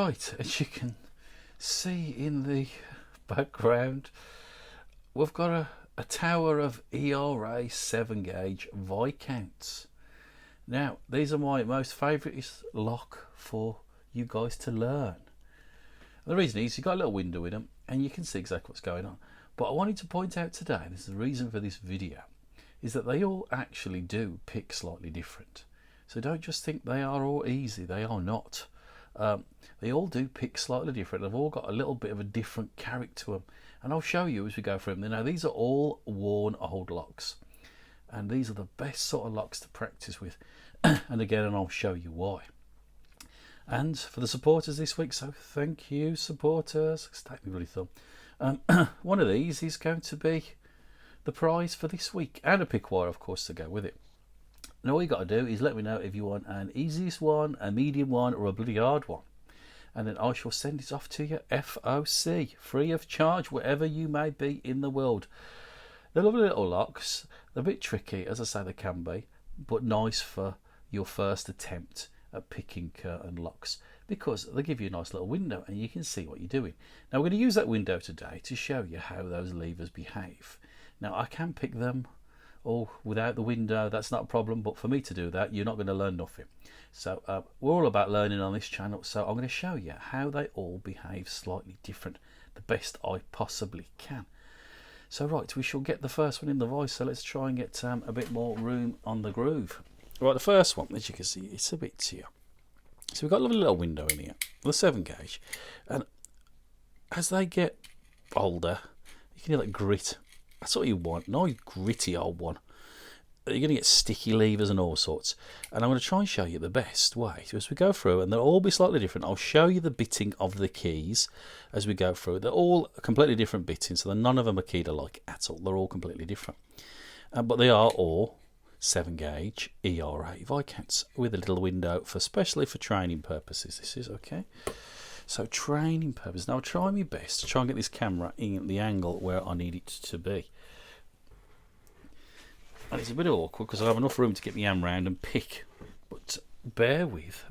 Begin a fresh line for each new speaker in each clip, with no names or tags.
Right, as you can see in the background, we've got a tower of ERA 7 gauge Viscounts. Now, these are my most favourite lock for you guys to learn. And the reason is you've got a little window in them and you can see exactly what's going on. But I wanted to point out today, this is the reason for this video, is that they all actually do pick slightly different. So don't just think they are all easy, they are not. They all do pick slightly different. They've all got a little bit of a different character to them, and I'll show you as we go through them. Now, these are all worn old locks, and these are the best sort of locks to practice with. And again, and I'll show you why. And for the supporters this week, so thank you, supporters. Take me bloody thumb. One of these is going to be the prize for this week, and a pick wire, of course, to go with it. Now all you got to do is let me know if you want an easiest one, a medium one, or a bloody hard one, and then I shall send it off to you FOC, free of charge, wherever you may be in the world. They're lovely little locks. They're a bit tricky, as I say, they can be, but nice for your first attempt at picking curtain locks, because they give you a nice little window and you can see what you're doing. Now we're going to use that window today to show you how those levers behave. Now I can pick them all without the window, that's not a problem, but for me to do that, you're not going to learn nothing. So we're all about learning on this channel, so I'm going to show you how they all behave slightly different, the best I possibly can. So right, we shall get the first one in the vice, so let's try and get a bit more room on the groove. Right, the first one, as you can see, it's a bit tier. So we've got a lovely little window in here, the 7 gauge, and as they get older, you can hear that grit. That's what you want, nice gritty old one. You're going to get sticky levers and all sorts. And I'm going to try and show you the best way. So as we go through, and they'll all be slightly different, I'll show you the bitting of the keys as we go through. They're all completely different bitting, so none of them are keyed alike at all. They're all completely different. But they are all 7 gauge ERA Viscounts with a little window, especially for training purposes. This is okay. So training purpose. Now I'll try my best to try and get this camera in the angle where I need it to be. And it's a bit awkward because I have enough room to get my hand round and pick. But bear with.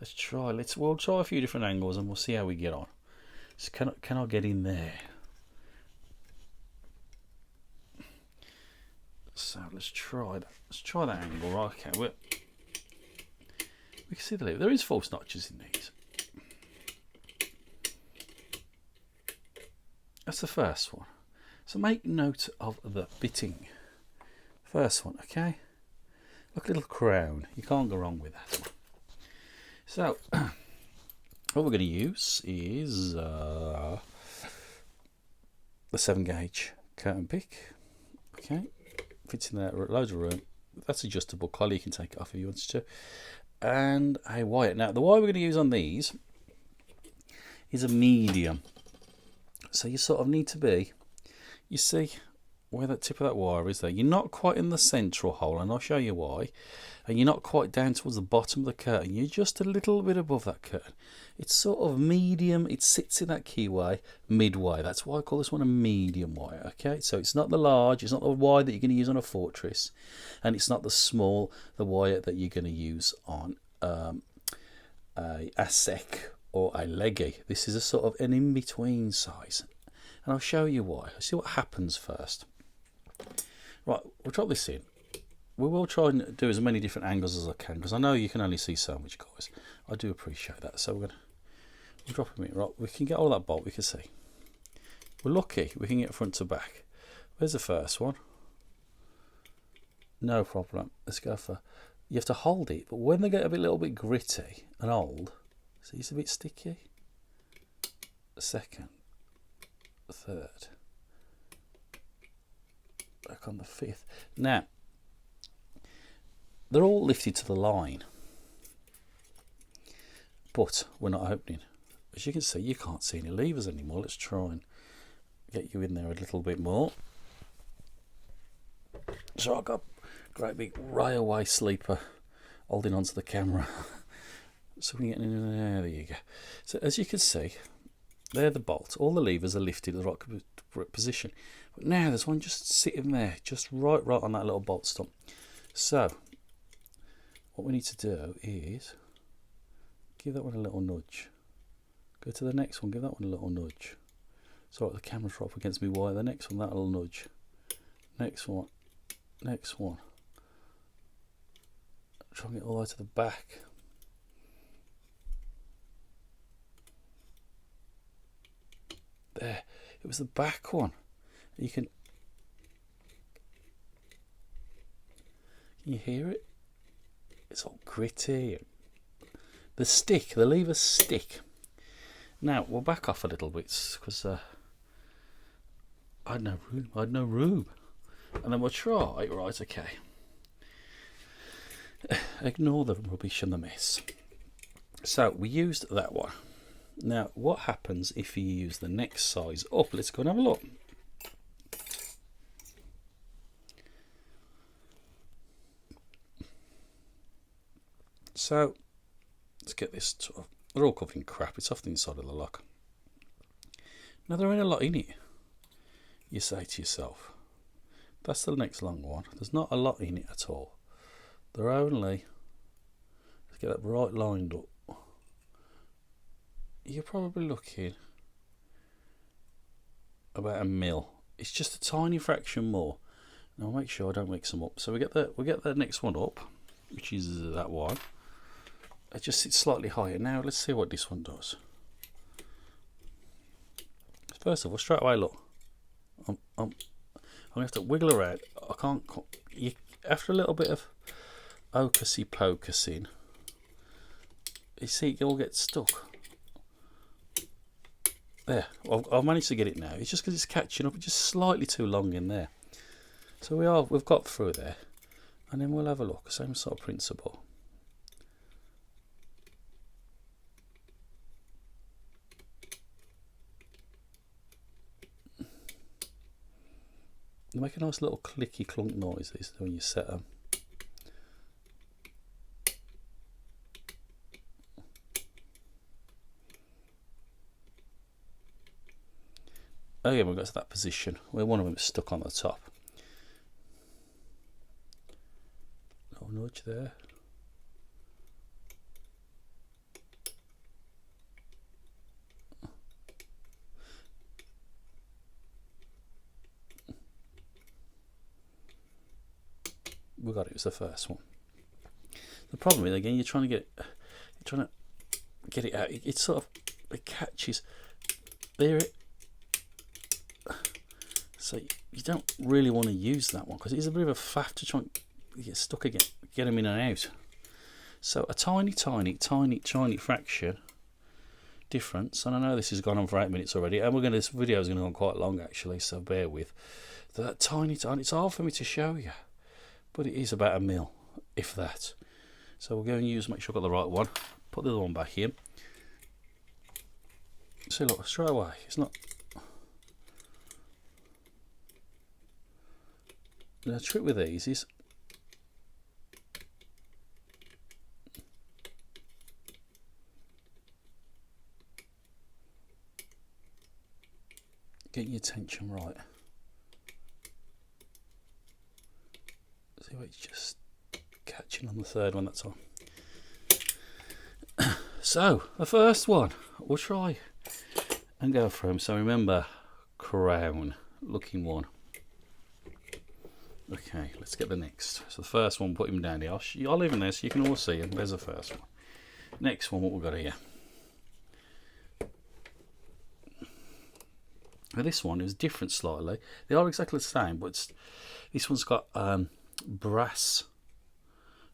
Let's try. We'll try a few different angles and we'll see how we get on. So can I get in there? So let's try that. Let's try that angle. Right, okay. We can see the lever. There is false notches in these. That's the first one. So make note of the bitting. First one, okay? Look, a little crown. You can't go wrong with that one. So, what we're going to use is the 7 gauge curtain pick. Okay, fits in there, loads of room. That's adjustable. Collar, you can take it off if you want to. And a wire. Now the wire we're going to use on these is a medium, so you sort of need to be, you see where that tip of that wire is there, you're not quite in the central hole, and I'll show you why, and you're not quite down towards the bottom of the curtain, you're just a little bit above that curtain. It's sort of medium, it sits in that keyway midway. That's why I call this one a medium wire. Okay, so it's not the large, it's not the wire that you're going to use on a Fortress, and it's not the small, the wire that you're going to use on a ASEC or a Leggy. This is a sort of an in-between size, and I'll show you why. I'll see what happens first. Right, we'll drop this in. We will try and do as many different angles as I can, because I know you can only see so much, guys. I do appreciate that. So we'll drop them in. Right, we can get all that bolt, we can see. We're lucky we can get front to back. Where's the first one? No problem. Let's go for, you have to hold it, but when they get a little bit gritty and old, see, it's a bit sticky. Second, third, back on the 5th. Now, they're all lifted to the line, but we're not opening. As you can see, you can't see any levers anymore. Let's try and get you in there a little bit more. So I've got a great big railway sleeper holding onto the camera. So we can get in there. There you go. So as you can see, there the bolt. All the levers are lifted to the right position. But now there's one just sitting there, just right on that little bolt stump. So what we need to do is give that one a little nudge. Go to the next one, give that one a little nudge. Sorry, the camera's right up against me wire. The next one, that little nudge. Next one. Next one. Try and get all the way to the back. There. It was the back one. Can you hear it? It's all gritty. The lever's stick. Now we'll back off a little bit because I had no room. And then we'll try. Right, okay. Ignore the rubbish and the mess. So we used that one. Now what happens if you use the next size up? Let's go and have a look. So let's get this sort of, they're all covered in crap. It's off the inside of the lock. Now there ain't a lot in it. You say to yourself, that's the next long one. There's not a lot in it at all. They're only, let's get that right lined up. You're probably looking about a mil. It's just a tiny fraction more. Now I'll make sure I don't mix them up. So we get the next one up, which is that one. It just sits slightly higher. Now let's see what this one does. First of all, straight away, look. I'm gonna have to wiggle around. I can't. After a little bit of ocusy pocusing, you see it all gets stuck. There, I've managed to get it now. It's just because it's catching up. It's just slightly too long in there. So we've got through there, and then we'll have a look. Same sort of principle. They make a nice little clicky clunk noises when you set them. Oh yeah, we've got to that position where one of them is stuck on the top. Little nudge there. We got it. It was the first one. The problem is, again, you're trying to get it out. It sort of, it catches there. So you don't really want to use that one because it's a bit of a faff to try and get stuck again, get them in and out. So a tiny fraction difference. And I know this has gone on for 8 minutes already, and this video is going to go on quite long actually. So bear with that tiny. It's hard for me to show you. But it is about a mil, if that. So we'll go and make sure I've got the right one. Put the other one back in. See, look, straight away, it's not. The trick with these is getting your tension right. See, it's just catching on the third one, that's all. So the first one we'll try and go for him. So remember, crown looking one. Okay, let's get the next. So the first one, put him down here. I'll leave him there so you can all see him. There's the first one. Next one, what we've got here. Now this one is different slightly. They are exactly the same, but this one's got brass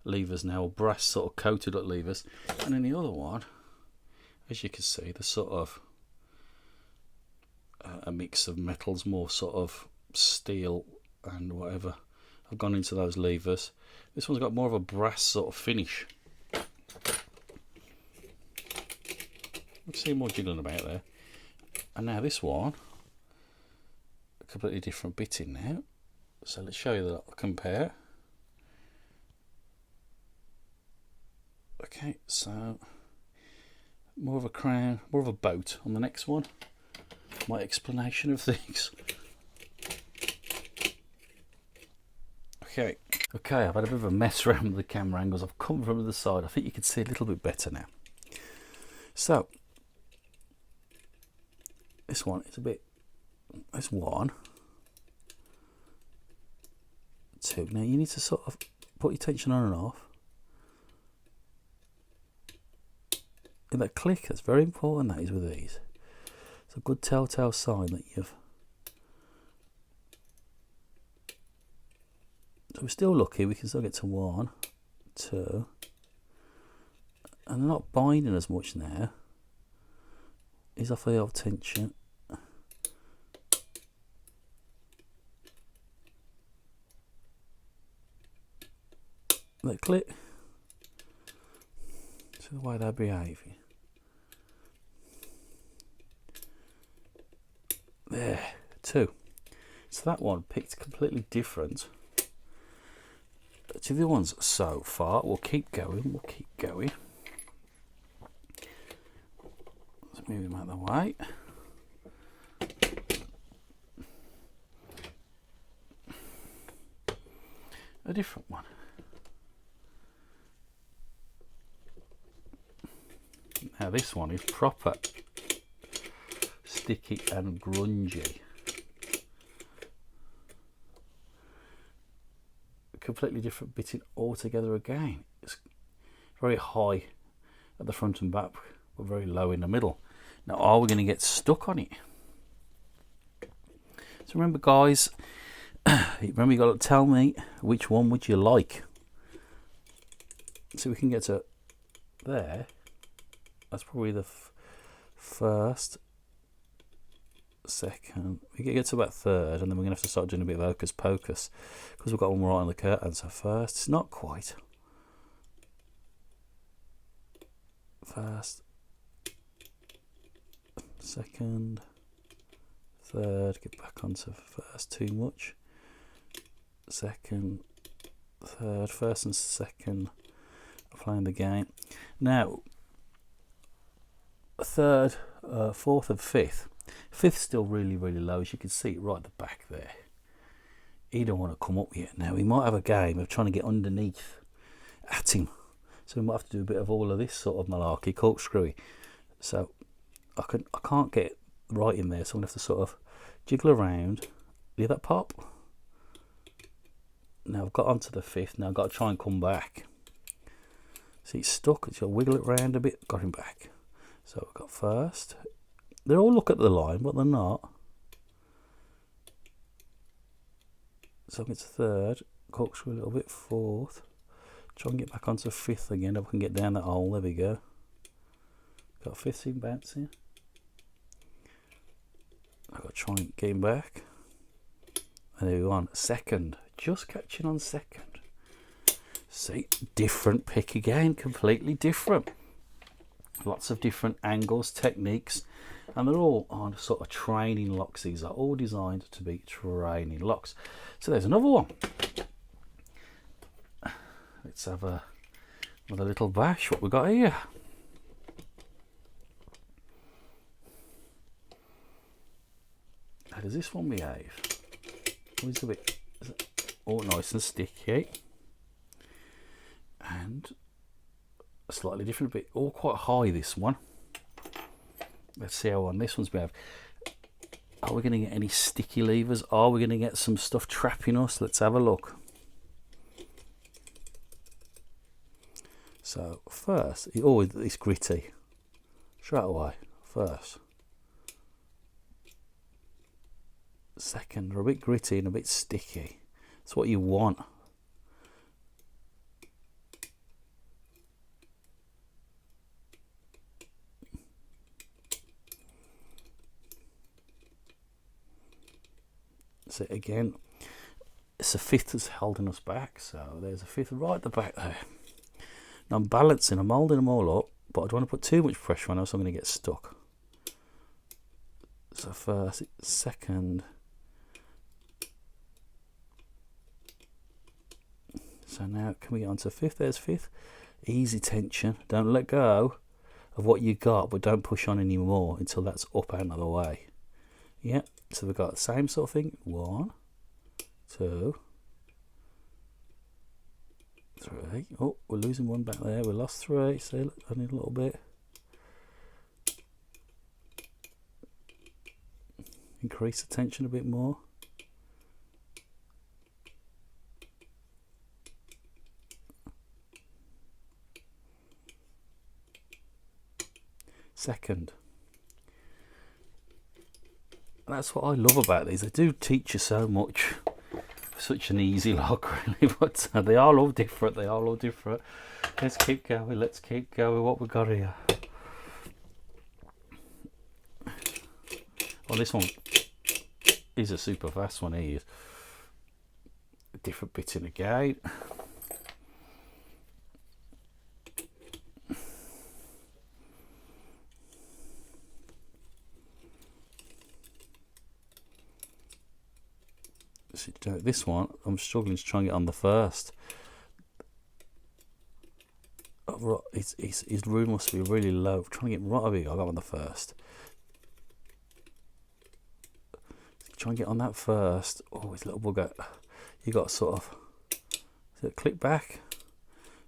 levers now, or brass sort of coated up levers, and then the other one, as you can see, the sort of a mix of metals, more sort of steel and whatever have gone into those levers. This one's got more of a brass sort of finish. You see more jiggling about there. And now this one, a completely different bit in now. So let's show you that. Compare. Okay, so more of a crown, more of a boat on the next one. My explanation of things. Okay, I've had a bit of a mess around with the camera angles. I've come from the side. I think you can see a little bit better now. So this one is a bit, that's 1, 2. Now you need to sort of put your tension on and off. And that click, that's very important, that is, with these. It's a good telltale sign that you've... So we're still lucky, we can still get to 1, 2. And they're not binding as much now. Ease off the old tension. That click. So the way they're behaving. There, 2. So that one picked completely different to the ones so far. We'll keep going, Let's move him out of the way. A different one. Now this one is proper sticky and grungy. Completely different bitting altogether again. It's very high at the front and back, but very low in the middle. Now, are we going to get stuck on it? So remember, guys, remember you got to tell me which one would you like. So we can get to there. That's probably the first, second. We can get to about third, and then we're going to have to start doing a bit of hocus pocus because we've got one right on the curtain. So first, it's not quite. First, second, third. Get back onto first. Too much. Second, third. First and second. Playing the game now. Third, fourth, and fifth. Fifth's still really, really low, as you can see right at the back there. He don't want to come up yet. Now we might have a game of trying to get underneath at him, so we might have to do a bit of all of this sort of malarkey, corkscrewy. So I can't get right in there, so I'm gonna have to sort of jiggle around. Hear that pop? Now I've got onto the fifth. Now I've got to try and come back. See, it's stuck. It's got to wiggle it around a bit. Got him back. So we've got first. They all look at the line, but they're not. So it's third. Corkscrew a little bit. Fourth. Try and get back onto fifth again. If I can get down that hole. There we go. Got fifth in bouncing. I've got to try and get him back. And there we go on. Second. Just catching on second. See, different pick again. Completely different. Lots of different angles, techniques, and they're all on sort of training locks. These are all designed to be training locks. So there's another one. Let's have another little bash. What we got here? How does this one behave? Oh, it's a bit all nice and sticky, and slightly different, but all quite high, this one. Let's see how on this one's behaved. Are we going to get any sticky levers? Are we going to get some stuff trapping us? Let's have a look. So first, it's gritty straight away. First, second, they're a bit gritty and a bit sticky. That's what you want. So again, it's a fifth that's holding us back. So there's a fifth right at the back there. Now I'm balancing, I'm holding them all up, but I don't want to put too much pressure on, else I'm going to get stuck. So first, second. So now can we get onto fifth? There's fifth. Easy tension. Don't let go of what you got, but don't push on anymore until that's up out of the way. Yeah, so we've got the same sort of thing. 1, 2, 3. Oh, we're losing one back there. We lost 3. See, look, I need a little bit. increase the tension a bit more. Second. And that's what I love about these. They do teach you so much. Such an easy log, really, but they are all different. They are all different. Let's keep going. Let's keep going. What we got here? Well, this one is a super fast one. Here is a different bit in the gate. This one, I'm struggling to try and get on the first. His room must be really low. I'm trying to get right over here. I got on the first. Try and get on that first. Oh, his little bugger. You got to sort of click back.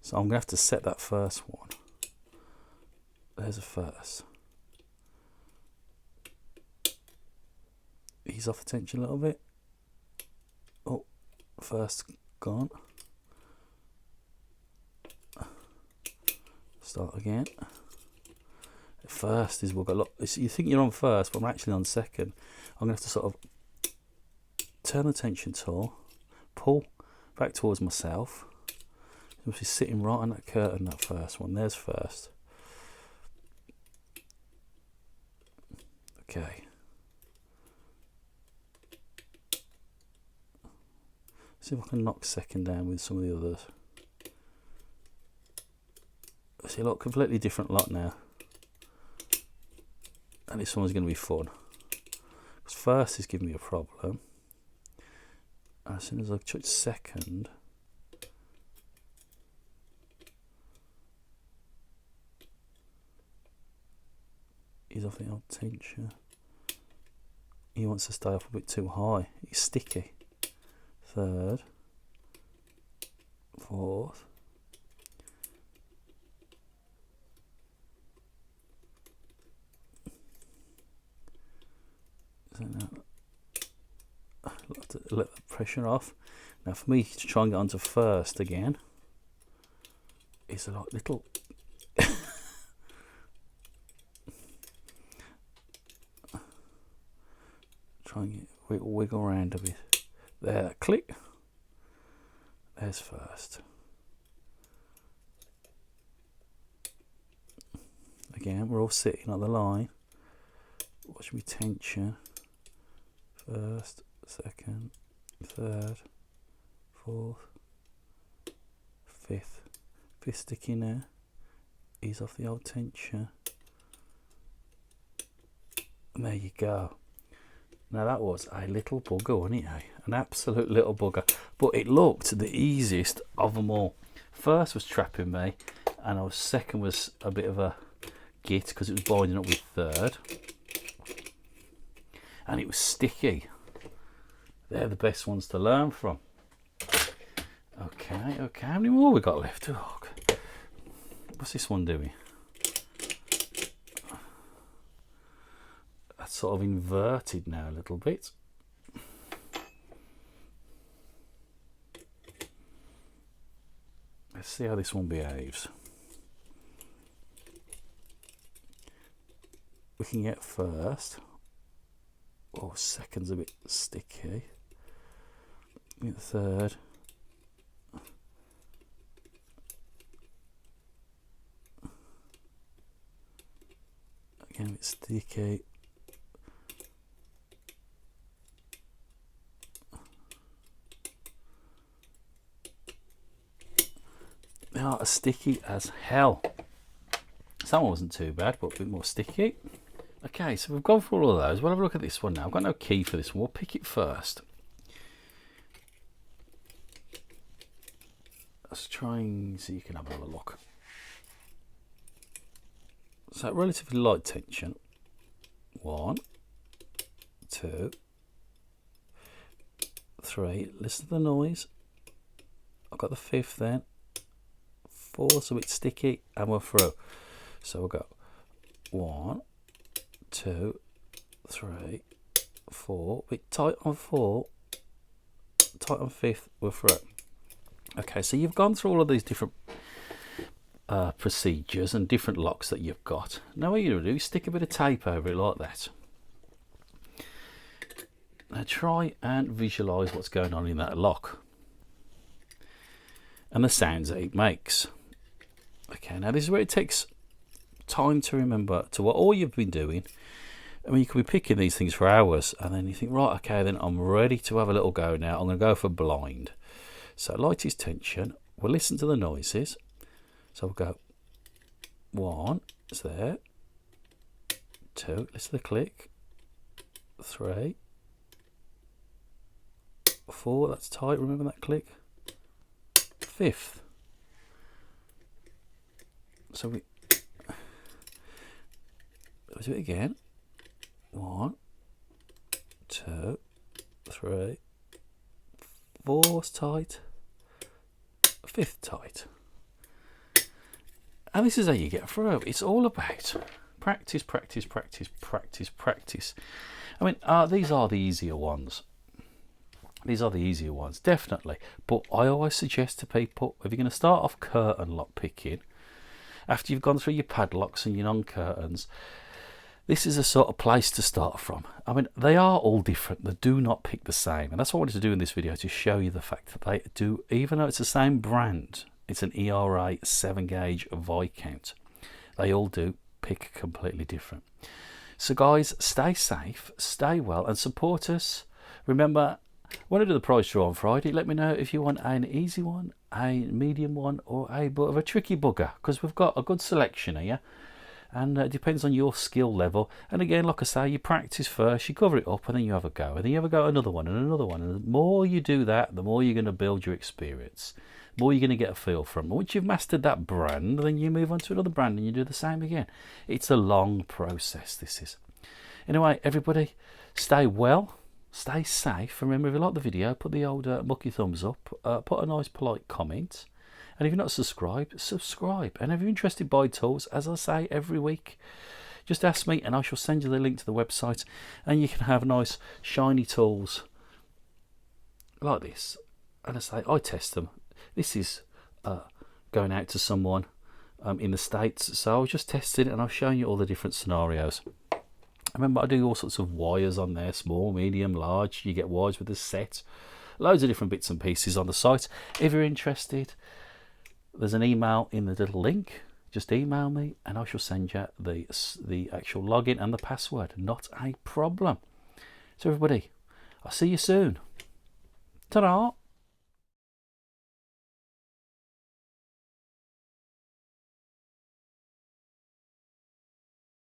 So I'm going to have to set that first one. There's a first. Ease off the tension a little bit. Oh, first gone. Start again. First is what got. You think you're on first, but I'm actually on second. I'm going to have to sort of turn the tension tool, pull back towards myself. It must be sitting right on that curtain, that first one. There's first. Okay. See if I can knock second down with some of the others. See, look, completely different lot now. And this one's going to be fun. Because first is giving me a problem. And as soon as I touch second, he's off the old tension. He wants to stay up a bit too high. He's sticky. Third, fourth, so now let the pressure off. Now for me to try and get onto first again is a little try and wiggle around a bit. There, click. There's first. Again, we're all sitting on the line. Watch me tension. First, second, third, fourth, fifth. Fifth sticky now. Ease off the old tension. And there you go. Now that was a little bugger, wasn't it? An absolute little bugger. But it looked the easiest of them all. First was trapping me, and second was a bit of a git because it was binding up with third. And it was sticky. They're the best ones to learn from. Okay, how many more we got left? Oh, what's this one doing? That's sort of inverted now a little bit. Let's see how this one behaves. We can get first. Oh, second's a bit sticky. Get third. Again, a bit sticky. They are as sticky as hell. That one wasn't too bad, but a bit more sticky. Okay, so we've gone through all of those. We'll have a look at this one now. I've got no key for this one. We'll pick it first. Let's try and see if you can have another look. So relatively light tension. 1, 2, 3. Listen to the noise. I've got the fifth then. 4, so it's sticky, and we're through. So we'll go 1, 2, 3, 4, bit tight on 4, tight on 5th, we're through. Okay, so you've gone through all of these different procedures and different locks that you've got. Now what you're going to do is stick a bit of tape over it like that. Now try and visualise what's going on in that lock and the sounds that it makes. Okay, now this is where it takes time to remember to what all you've been doing. I mean, you could be picking these things for hours and then you think, right, okay, then I'm ready to have a little go now. I'm going to go for blind. So light is tension. We'll listen to the noises. So we'll go 1, it's there. 2, listen to the click. 3, 4, that's tight, remember that click. 5th. So we do it again. 1, 2, 3, 4's tight, 5th tight. And this is how you get through. It's all about practice, practice, practice, practice, practice. I mean, these are the easier ones. These are the easier ones, definitely. But I always suggest to people, if you're going to start off curtain lock picking, after you've gone through your padlocks and your non-curtains, this is a sort of place to start from. I mean, they are all different. They do not pick the same. And that's what I wanted to do in this video, to show you the fact that they do, even though it's the same brand, it's an ERA 7-gauge Viscount, they all do pick completely different. So guys, stay safe, stay well, and support us. Remember, when I do the prize draw on Friday, let me know if you want an easy one, a medium one, or a bit of a tricky bugger, because we've got a good selection here. And it depends on your skill level. And again, like I say, you practice first, you cover it up, and then you have a go. And then you have a go at another one and another one. And the more you do that, the more you're going to build your experience. The more you're going to get a feel from. Once you've mastered that brand, then you move on to another brand and you do the same again. It's a long process, this is. Anyway, everybody, stay well, stay safe. Remember, if you like the video, put the old mucky thumbs up. Put a nice polite comment. And if you're not subscribed, subscribe. And if you're interested by tools, as I say every week, just ask me and I shall send you the link to the website, and you can have nice shiny tools like this. And I say, I test them. This is going out to someone in the States, so I was just testing it and I've shown you all the different scenarios. Remember, I do all sorts of wires on there, small, medium, large. You get wires with a set. Loads of different bits and pieces on the site. If you're interested, there's an email in the little link. Just email me and I shall send you the actual login and the password. Not a problem. So everybody, I'll see you soon. Ta-da!